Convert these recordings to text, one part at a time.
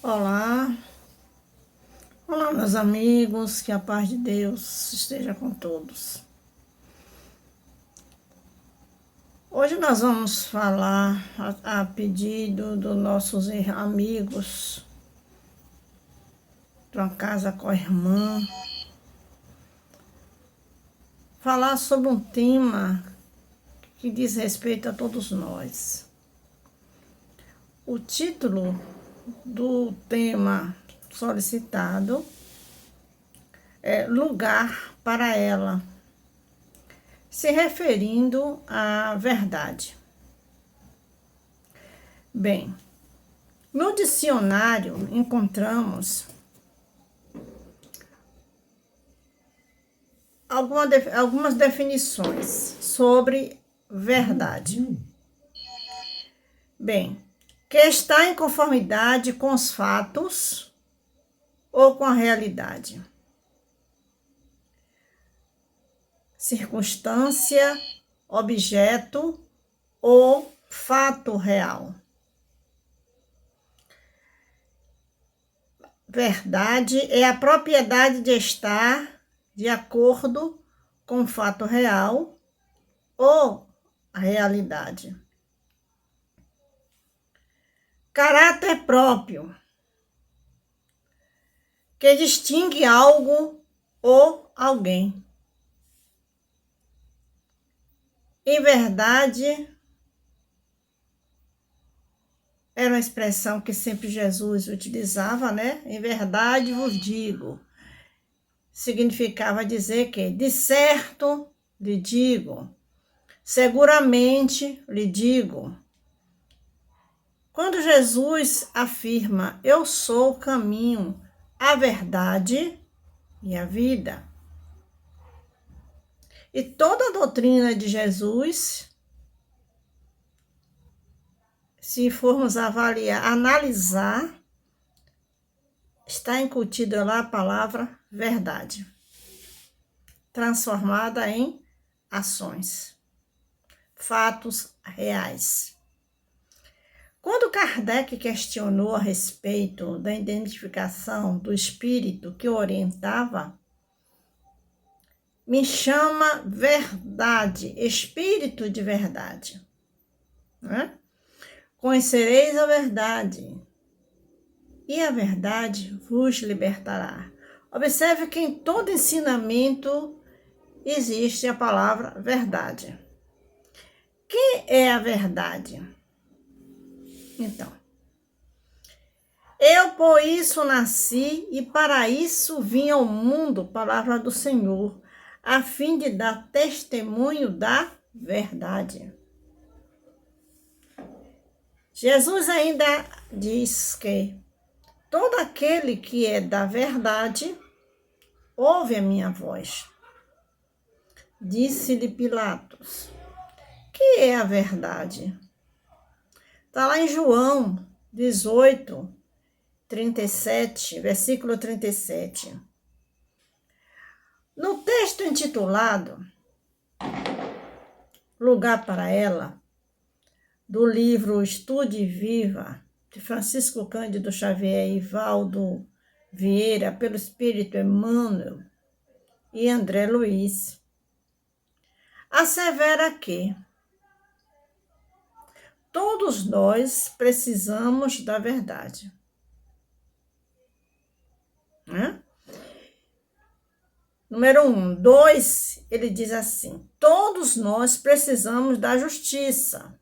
Olá, olá meus amigos, que a paz de Deus esteja com todos. Hoje nós vamos falar a pedido dos nossos amigos de uma casa com a irmã, falar sobre um tema que diz respeito a todos nós. O título do tema solicitado é Lugar para ela, se referindo à verdade. Bem, no dicionário encontramos algumas definições sobre verdade. Bem, que está em conformidade com os fatos ou com a realidade. Circunstância, objeto ou fato real. Verdade é a propriedade de estar de acordo com o fato real ou a realidade. Caráter próprio, que distingue algo ou alguém. Em verdade, era uma expressão que sempre Jesus utilizava, né? Em verdade vos digo. Significava dizer que, de certo lhe digo, seguramente lhe digo. Quando Jesus afirma, eu sou o caminho, a verdade e a vida. E toda a doutrina de Jesus, se formos avaliar, analisar, está incutida lá a palavra verdade, transformada em ações, fatos reais. Quando Kardec questionou a respeito da identificação do espírito que o orientava, me chama verdade, espírito de verdade, né? Conhecereis a verdade, e a verdade vos libertará. Observe que em todo ensinamento existe a palavra verdade. Que é a verdade? Então, eu por isso nasci e para isso vim ao mundo, palavra do Senhor, a fim de dar testemunho da verdade. Jesus ainda diz que todo aquele que é da verdade ouve a minha voz. Disse-lhe Pilatos, que é a verdade? Está lá em João 18, 37, versículo 37. No texto intitulado Lugar para ela, do livro Estude Viva, de Francisco Cândido Xavier e Valdo Vieira, pelo Espírito Emmanuel e André Luiz, assevera que todos nós precisamos da verdade. Né? Número 1. 2, ele diz assim, todos nós precisamos da justiça.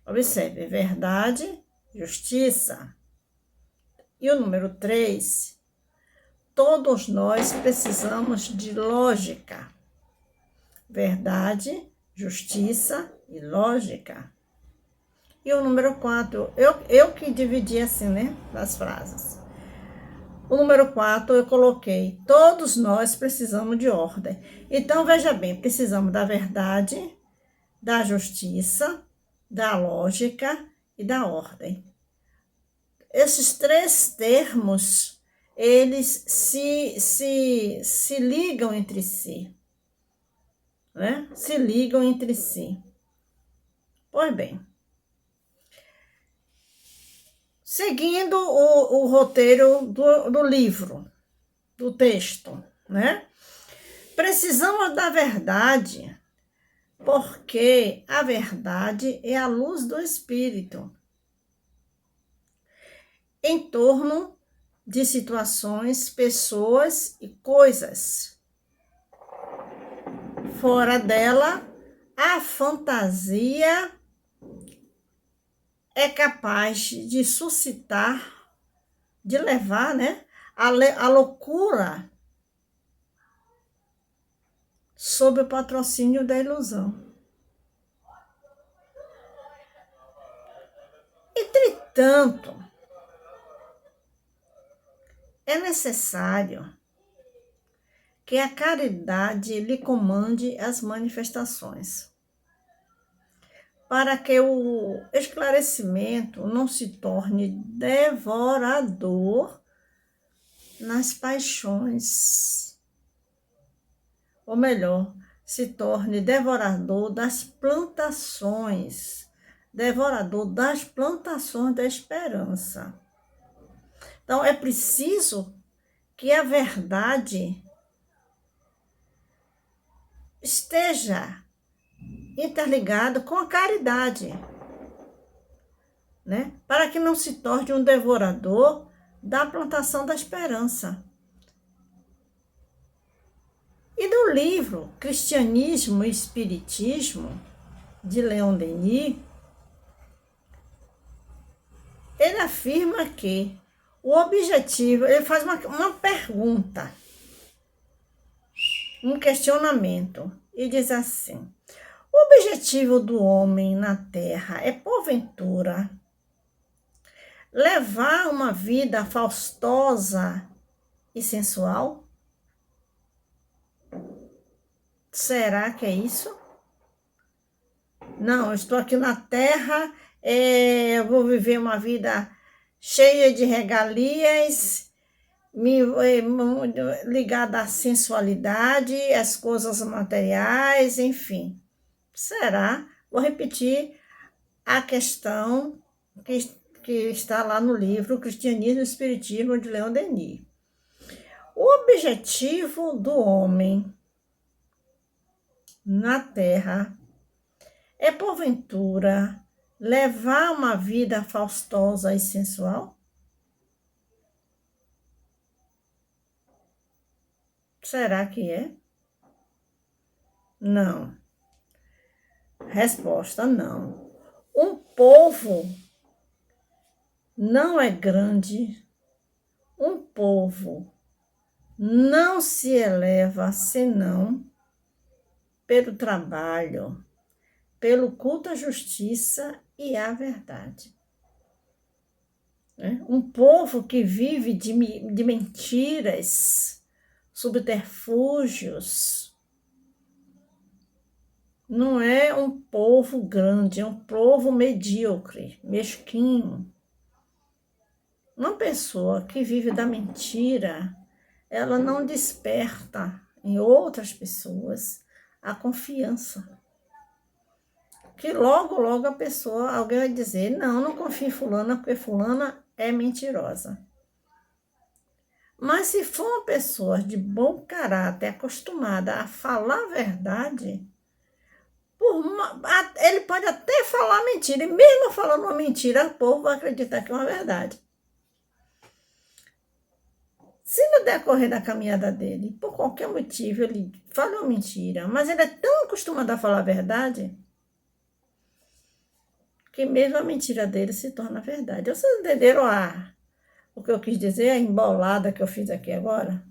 Observe, verdade, justiça. E o número 3, todos nós precisamos de lógica. Verdade, justiça e lógica. E o número 4, eu que dividi assim, né, as frases. O número 4 eu coloquei, todos nós precisamos de ordem. Então, veja bem, precisamos da verdade, da justiça, da lógica e da ordem. Esses 3 termos, eles se ligam entre si, né? Se ligam entre si. Pois bem, seguindo o roteiro do livro, do texto, né? Precisamos da verdade, porque a verdade é a luz do Espírito em torno de situações, pessoas e coisas. Fora dela, a fantasia é capaz de suscitar, de levar, né, a loucura sob o patrocínio da ilusão. Entretanto, é necessário que a caridade lhe comande as manifestações, para que o esclarecimento não se torne devorador nas paixões, ou melhor, se torne devorador das plantações, devorador das plantações da esperança. Então, é preciso que a verdade esteja interligado com a caridade, né? Para que não se torne um devorador da plantação da esperança. E no livro Cristianismo e Espiritismo, de Leon Denis, ele afirma que o objetivo, ele faz uma pergunta, um questionamento, e diz assim: o objetivo do homem na Terra é, porventura, levar uma vida faustosa e sensual? Será que é isso? Não, eu estou aqui na Terra, eu vou viver uma vida cheia de regalias, ligada à sensualidade, às coisas materiais, enfim. Será? Vou repetir a questão que está lá no livro Cristianismo e Espiritismo, de Leon Denis. O objetivo do homem na Terra é, porventura, levar uma vida faustosa e sensual? Será que é? Não. Resposta: não. Um povo não é grande, um povo não se eleva senão pelo trabalho, pelo culto à justiça e à verdade. Um povo que vive de mentiras, subterfúgios, não é um povo grande, é um povo medíocre, mesquinho. Uma pessoa que vive da mentira, ela não desperta em outras pessoas a confiança. Que logo alguém vai dizer: não confie em fulana, porque fulana é mentirosa. Mas se for uma pessoa de bom caráter, acostumada a falar a verdade, ele pode até falar mentira, e mesmo falando uma mentira, o povo vai acreditar que é uma verdade. Se no decorrer da caminhada dele, por qualquer motivo, ele fala uma mentira, mas ele é tão acostumado a falar a verdade, que mesmo a mentira dele se torna verdade. Vocês entenderam o que eu quis dizer, a embolada que eu fiz aqui agora?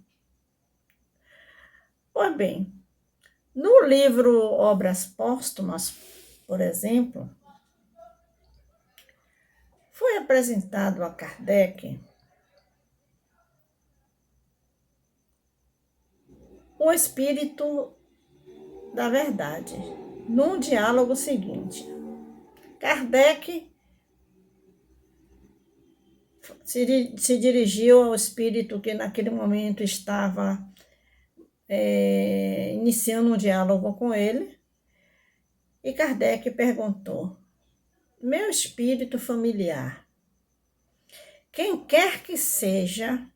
Pois bem, no livro Obras Póstumas, por exemplo, foi apresentado a Kardec o espírito da verdade, num diálogo seguinte. Kardec se dirigiu ao espírito que naquele momento estava iniciando um diálogo com ele, e Kardec perguntou: meu espírito familiar, Quem quer que seja,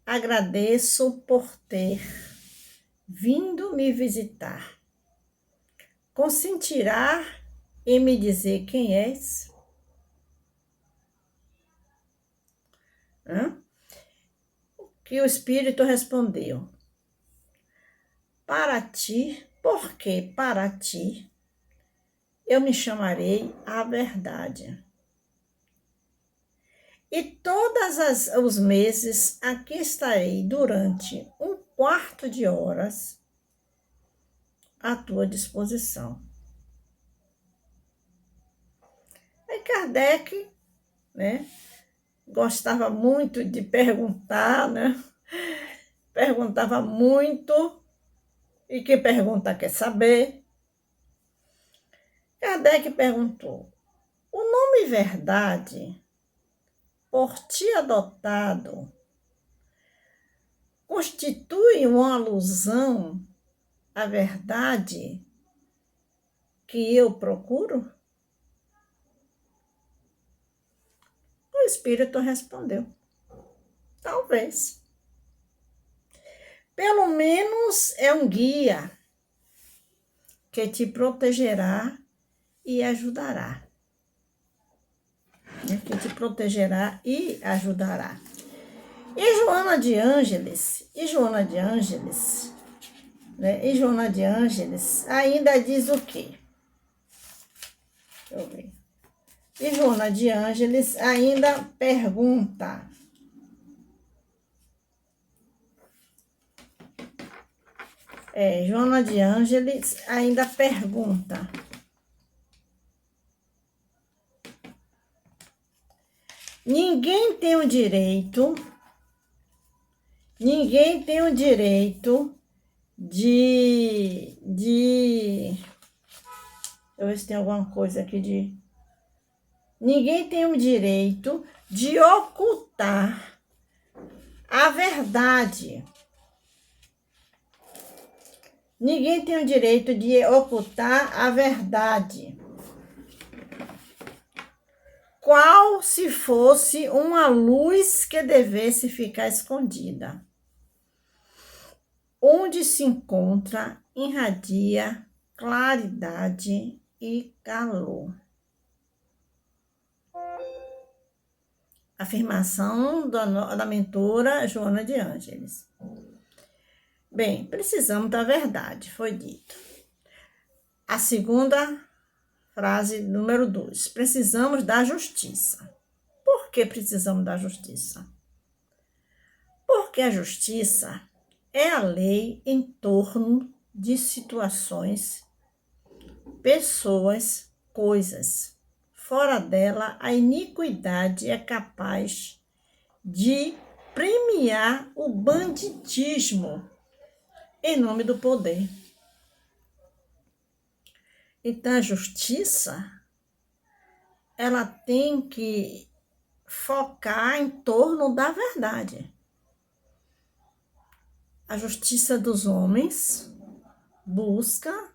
agradeço por ter vindo me visitar. Consentirá em me dizer quem és? Que o Espírito respondeu: para ti, porque para ti eu me chamarei a verdade. E todos os meses aqui estarei durante 1/4 de horas à tua disposição. Aí Kardec, né, gostava muito de perguntar, né? Perguntava muito, e quem pergunta quer saber. Kardec perguntou: o nome verdade, por ti adotado, constitui uma alusão à verdade que eu procuro? O Espírito respondeu: talvez. Pelo menos é um guia que te protegerá e ajudará. Que te protegerá e ajudará. E Joana de Ângeles, ainda diz o quê? Deixa eu ver. E Joana de Ângeles ainda pergunta: Joana de Ângeles ainda pergunta: ninguém tem o direito de deixa eu ver se tem alguma coisa aqui de... Ninguém tem o direito de ocultar a verdade. Ninguém tem o direito de ocultar a verdade. Qual se fosse uma luz que devesse ficar escondida. Onde se encontra, irradia claridade e calor. Afirmação da mentora Joana de Ângeles. Bem, precisamos da verdade, foi dito. A segunda frase, número 2. Precisamos da justiça. Por que precisamos da justiça? Porque a justiça é a lei em torno de situações, pessoas, coisas. Fora dela, a iniquidade é capaz de premiar o banditismo em nome do poder. Então, a justiça, ela tem que focar em torno da verdade. A justiça dos homens busca,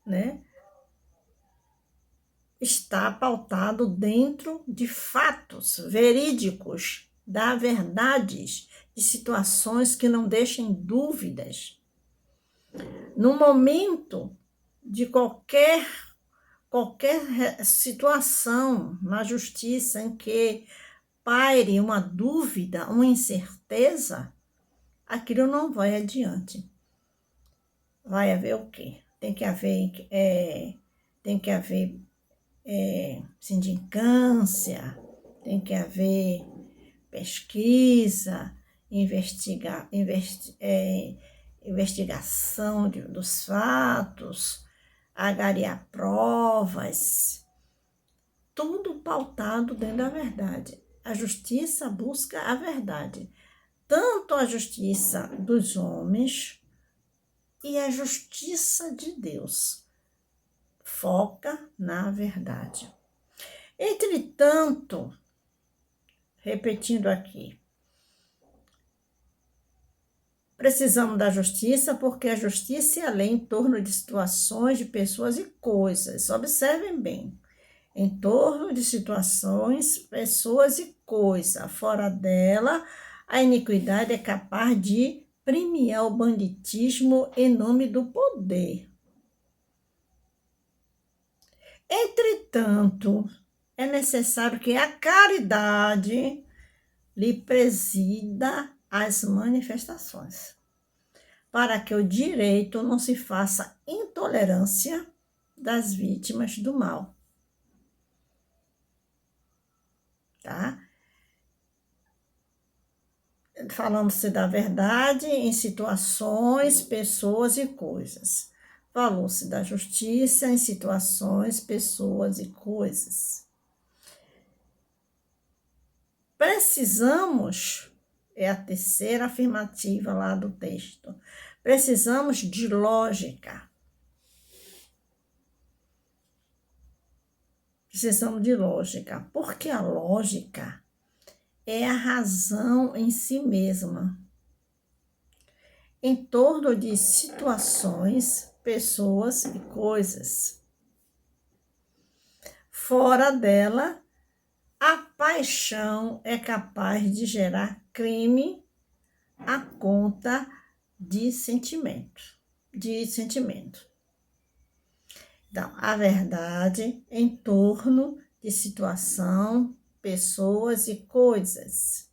né, está pautado dentro de fatos verídicos, da verdades, de situações que não deixem dúvidas. No momento de qualquer situação na justiça em que paire uma dúvida, uma incerteza, aquilo não vai adiante. Vai haver o quê? Tem que haver sindicância, tem que haver pesquisa, investigação dos fatos, agariar provas, tudo pautado dentro da verdade. A justiça busca a verdade, tanto a justiça dos homens e a justiça de Deus. Foca na verdade. Entretanto, repetindo aqui, precisamos da justiça porque a justiça é a lei em torno de situações, de pessoas e coisas. Observem bem. em torno de situações, pessoas e coisas. Fora dela, a iniquidade é capaz de premiar o banditismo em nome do poder. Entretanto, é necessário que a caridade lhe presida as manifestações, para que o direito não se faça intolerância das vítimas do mal. Tá? Falando-se da verdade em situações, pessoas e coisas. Falou-se da justiça em situações, pessoas e coisas. Precisamos, é a terceira afirmativa lá do texto, precisamos de lógica. Precisamos de lógica, porque a lógica é a razão em si mesma, em torno de situações, pessoas e coisas. Fora dela, a paixão é capaz de gerar crime à conta de sentimento. Então, a verdade em torno de situação, pessoas e coisas.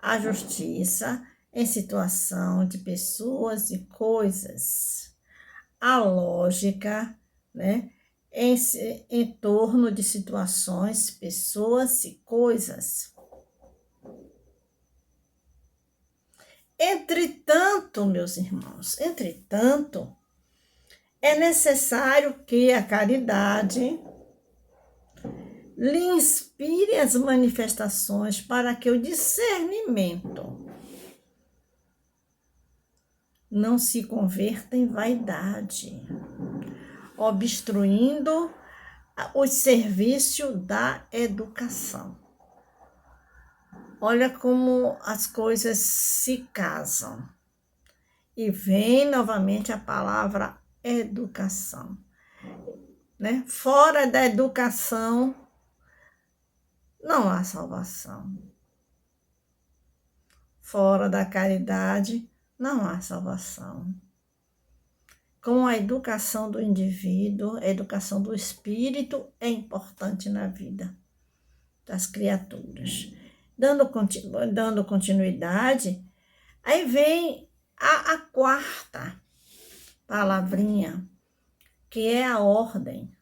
A justiça em situação de pessoas e coisas. A lógica, né, em torno de situações, pessoas e coisas. Entretanto, meus irmãos, é necessário que a caridade lhe inspire as manifestações para que o discernimento não se converta em vaidade, obstruindo o serviço da educação. Olha como as coisas se casam. E vem novamente a palavra educação. Né? Fora da educação, não há salvação. Fora da caridade, não há salvação. Com a educação do indivíduo, a educação do espírito é importante na vida das criaturas. Dando continuidade, aí vem a quarta palavrinha, que é a ordem.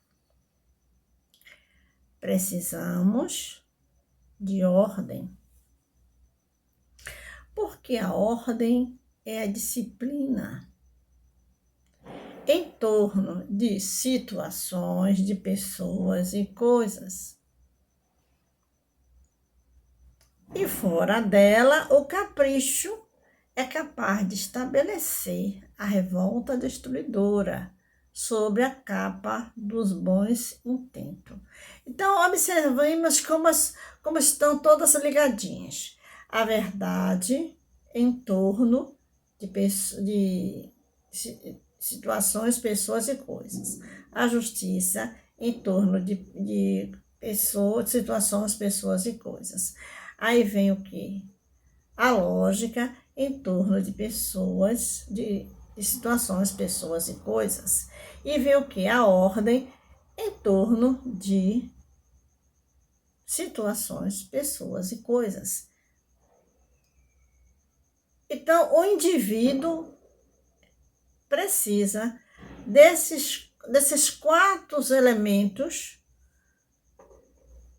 Precisamos de ordem. Porque a ordem é a disciplina em torno de situações, de pessoas e coisas. E fora dela, o capricho é capaz de estabelecer a revolta destruidora sobre a capa dos bons intentos. Então, observemos como estão todas ligadinhas. A verdade em torno de situações, pessoas e coisas. A justiça em torno de pessoas, situações, pessoas e coisas. Aí vem o quê? A lógica em torno de pessoas, de situações, pessoas e coisas. E vem o quê? A ordem em torno de situações, pessoas e coisas. Então, o indivíduo precisa desses 4 elementos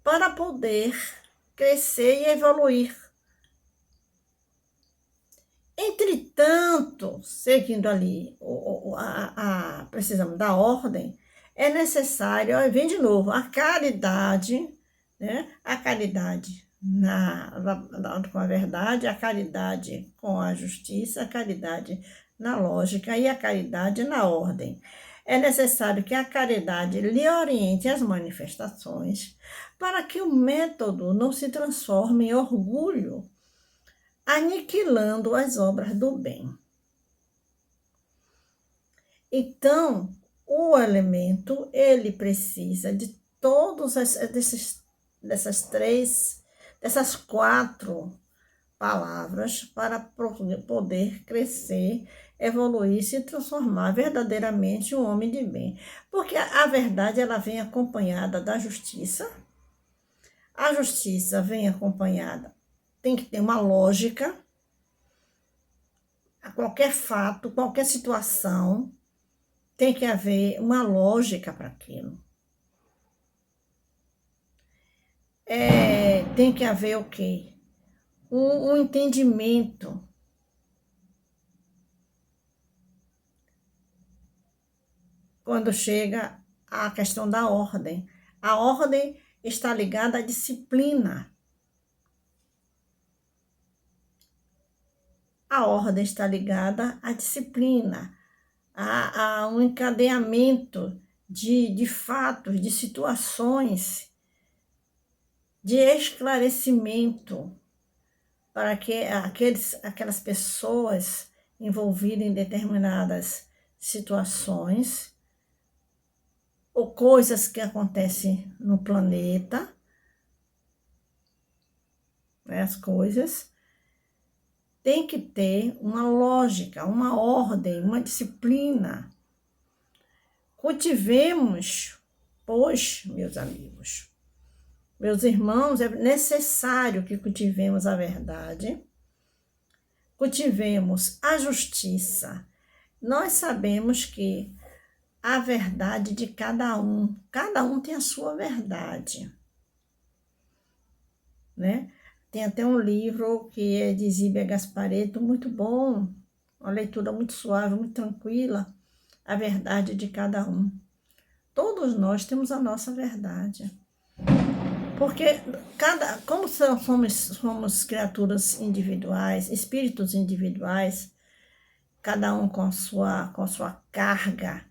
para poder crescer e evoluir. Entretanto, seguindo ali, precisamos da ordem, é necessário, vem de novo, a caridade, né? A caridade com a verdade, a caridade com a justiça, a caridade na lógica e a caridade na ordem. É necessário que a caridade lhe oriente as manifestações para que o método não se transforme em orgulho, aniquilando as obras do bem. Então, o elemento, ele precisa de dessas 4 palavras para poder crescer, evoluir, se transformar verdadeiramente em um homem de bem. Porque a verdade, ela vem acompanhada da justiça. A justiça vem acompanhada, tem que ter uma lógica. A qualquer fato, qualquer situação, tem que haver uma lógica para aquilo. Tem que haver o quê? Um entendimento. Quando chega a questão da ordem. A ordem está ligada à disciplina. A ordem está ligada à disciplina, a um encadeamento de fatos, de situações, de esclarecimento, para que aquelas pessoas envolvidas em determinadas situações ou coisas que acontecem no planeta, né, as coisas, tem que ter uma lógica, uma ordem, uma disciplina. Cultivemos, pois, meus amigos, meus irmãos, é necessário que cultivemos a verdade, cultivemos a justiça. Nós sabemos que a verdade de cada um tem a sua verdade, né? Tem até um livro que é de Zíbia Gasparetto, muito bom, uma leitura muito suave, muito tranquila, A Verdade de Cada Um. Todos nós temos a nossa verdade. Porque como somos criaturas individuais, espíritos individuais, cada um com sua carga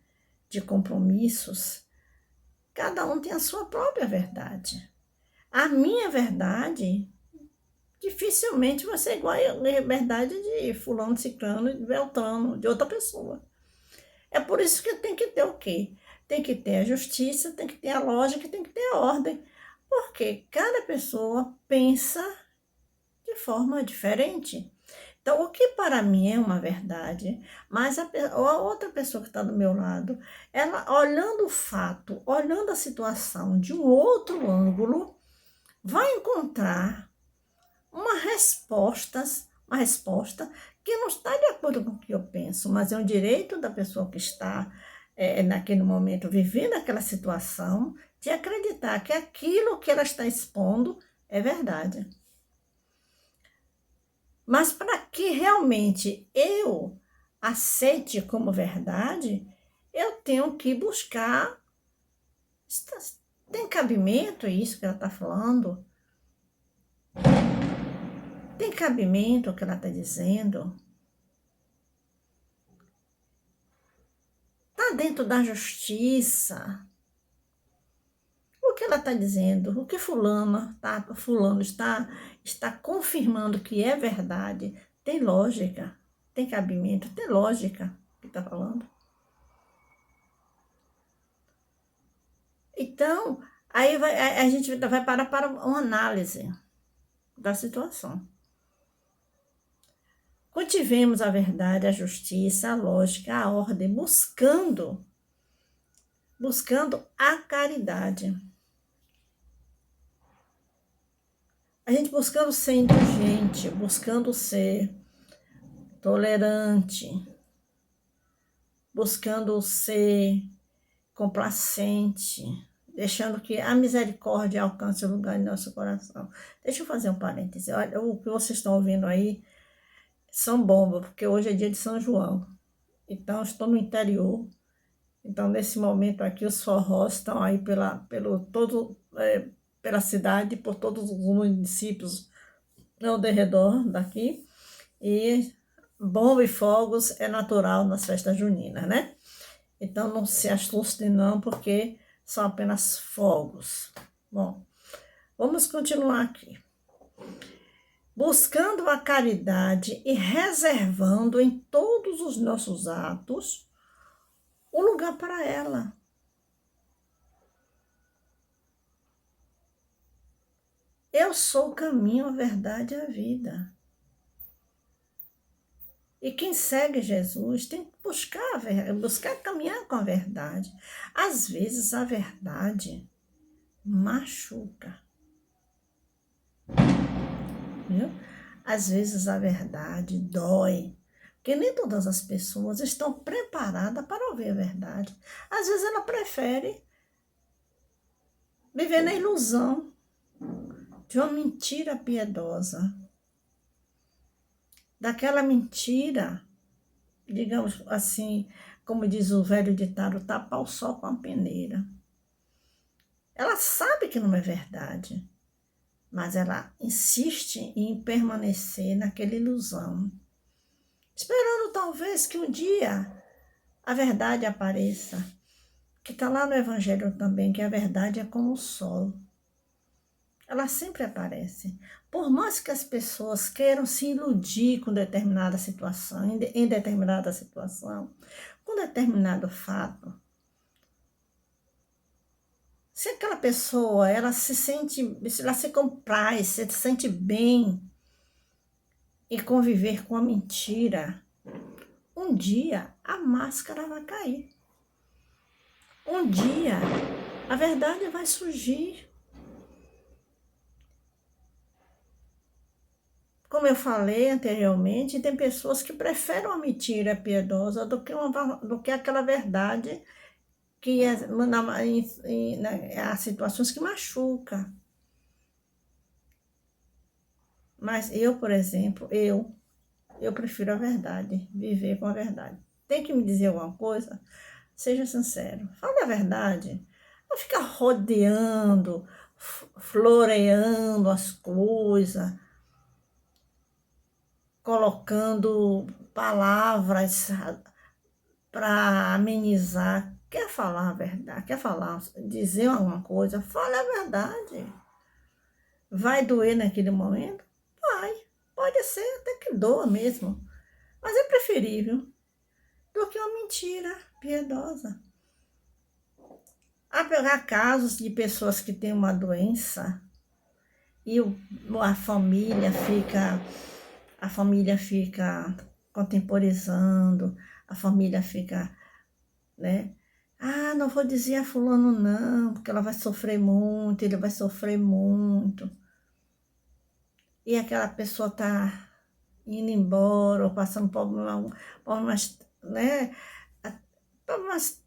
de compromissos, cada um tem a sua própria verdade. A minha verdade dificilmente vai ser igual à verdade de fulano, ciclano, de beltrano, de outra pessoa. É por isso que tem que ter o quê? Tem que ter a justiça, tem que ter a lógica, tem que ter a ordem. Porque cada pessoa pensa de forma diferente. Então, o que para mim é uma verdade, mas a outra pessoa que está do meu lado, ela olhando o fato, olhando a situação de um outro ângulo, vai encontrar uma resposta que não está de acordo com o que eu penso, mas é um direito da pessoa que está naquele momento vivendo aquela situação de acreditar que aquilo que ela está expondo é verdade. Mas para que realmente eu aceite como verdade, eu tenho que buscar. Tem cabimento isso que ela está falando? Tem cabimento o que ela está dizendo? Está dentro da justiça? O que ela está dizendo? O que fulano está confirmando que é verdade? Tem lógica? Tem cabimento? Tem lógica o que está falando? Então, aí a gente vai parar para uma análise da situação. Cultivemos a verdade, a justiça, a lógica, a ordem, buscando a caridade. A gente buscando ser indulgente, buscando ser tolerante, buscando ser complacente, deixando que a misericórdia alcance o lugar em nosso coração. Deixa eu fazer um parêntese. Olha, o que vocês estão ouvindo aí são bombas, porque hoje é dia de São João. Então, estou no interior. Então, nesse momento aqui, os forrós estão aí pela cidade, por todos os municípios ao redor daqui. E bomba e fogos é natural nas festas juninas, né? Então, não se assustem não, porque são apenas fogos. Bom, vamos continuar aqui. Buscando a caridade e reservando em todos os nossos atos um lugar para ela. Eu sou o caminho, a verdade e a vida. E quem segue Jesus tem que buscar caminhar com a verdade. Às vezes a verdade machuca, viu? Às vezes a verdade dói, porque nem todas as pessoas estão preparadas para ouvir a verdade. Às vezes ela prefere viver na ilusão de uma mentira piedosa, daquela mentira, digamos assim, como diz o velho ditado, tapar o sol com a peneira. Ela sabe que não é verdade, mas ela insiste em permanecer naquela ilusão, esperando talvez que um dia a verdade apareça, que está lá no Evangelho também, que a verdade é como o sol. Ela sempre aparece. Por mais que as pessoas queiram se iludir com determinada situação, em determinada situação, com determinado fato, se aquela pessoa, ela se compraz, se sente bem em conviver com a mentira, um dia a máscara vai cair. Um dia a verdade vai surgir. Como eu falei anteriormente, tem pessoas que preferem uma mentira piedosa do que aquela verdade que há situações que machucam. Mas eu, por exemplo, eu prefiro a verdade, viver com a verdade. Tem que me dizer alguma coisa? Seja sincero, fale a verdade. Não fica rodeando, floreando as coisas, colocando palavras para amenizar. Quer falar a verdade, quer falar, dizer alguma coisa, fale a verdade. Vai doer naquele momento? Vai. Pode ser até que doa mesmo. Mas é preferível do que uma mentira piedosa. Há pegar casos de pessoas que têm uma doença e a família fica contemporizando, a família fica, né? Ah, não vou dizer a fulano não, porque ela vai sofrer muito, ele vai sofrer muito. E aquela pessoa está indo embora, ou passando por umas, né? Problemas,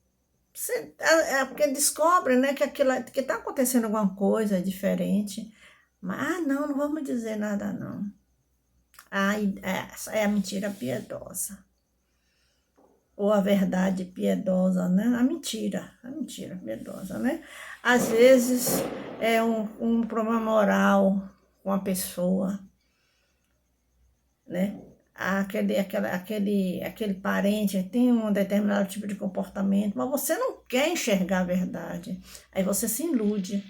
porque descobre, né, que aquilo que está acontecendo alguma coisa diferente. Mas, não, não vamos dizer nada, não. Essa é a mentira piedosa. Ou a verdade piedosa, né? A mentira piedosa, né? Às vezes é um problema moral com a pessoa, né? Aquele parente tem um determinado tipo de comportamento, mas você não quer enxergar a verdade. Aí você se ilude.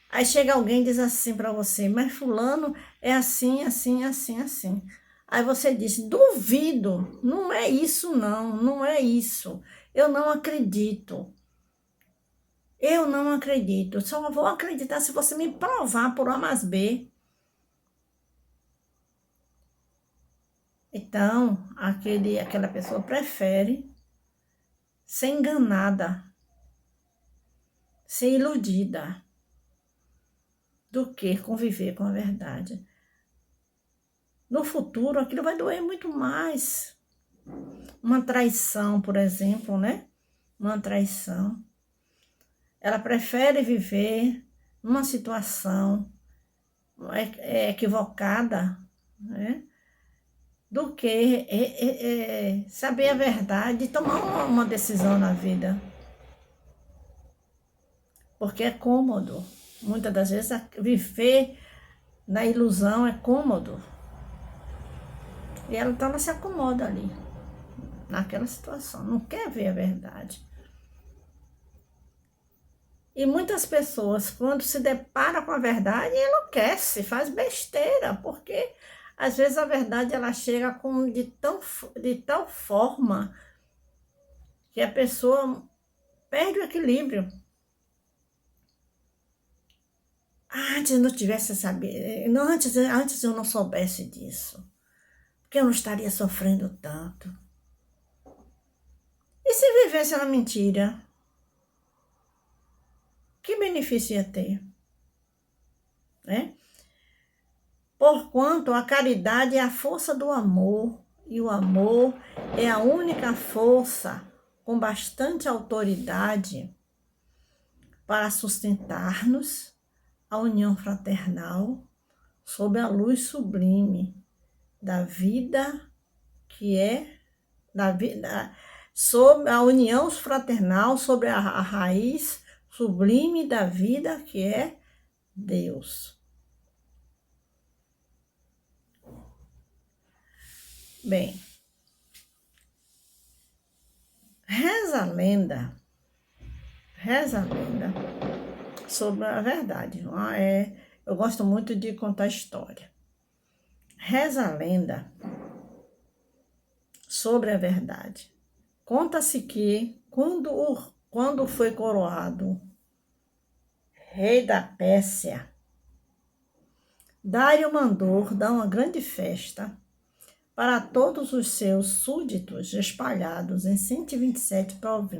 Aí chega alguém e diz assim para você, mas fulano é assim, assim, assim, assim. Aí você diz, duvido, não é isso não, não é isso. Eu não acredito. Eu não acredito. Só vou acreditar se você me provar por A mais B. Então, aquela pessoa prefere ser enganada, ser iludida, do que conviver com a verdade. No futuro, aquilo vai doer muito mais. Uma traição, por exemplo, né? Uma traição. Ela prefere viver numa situação equivocada, né? Do que saber a verdade e tomar uma decisão na vida. Porque é cômodo. Muitas das vezes, viver na ilusão é cômodo. E ela se acomoda ali, naquela situação. Não quer ver a verdade. E muitas pessoas, quando se deparam com a verdade, enlouquece, faz besteira, porque às vezes a verdade ela chega de tal forma que a pessoa perde o equilíbrio. Antes eu não tivesse sabido, antes eu não soubesse disso, porque eu não estaria sofrendo tanto. E se vivesse na mentira? Que benefício ia ter? Né? Porquanto a caridade é a força do amor, e o amor é a única força com bastante autoridade para sustentar-nos a união fraternal sob a luz sublime da vida que é da vida, sob a união fraternal sobre a raiz sublime da vida que é Deus. Bem, reza a lenda sobre a verdade. Eu gosto muito de contar história. Reza a lenda sobre a verdade. Conta-se que quando foi coroado rei da Pérsia, Dário mandou dar uma grande festa para todos os seus súditos espalhados em 127 províncias.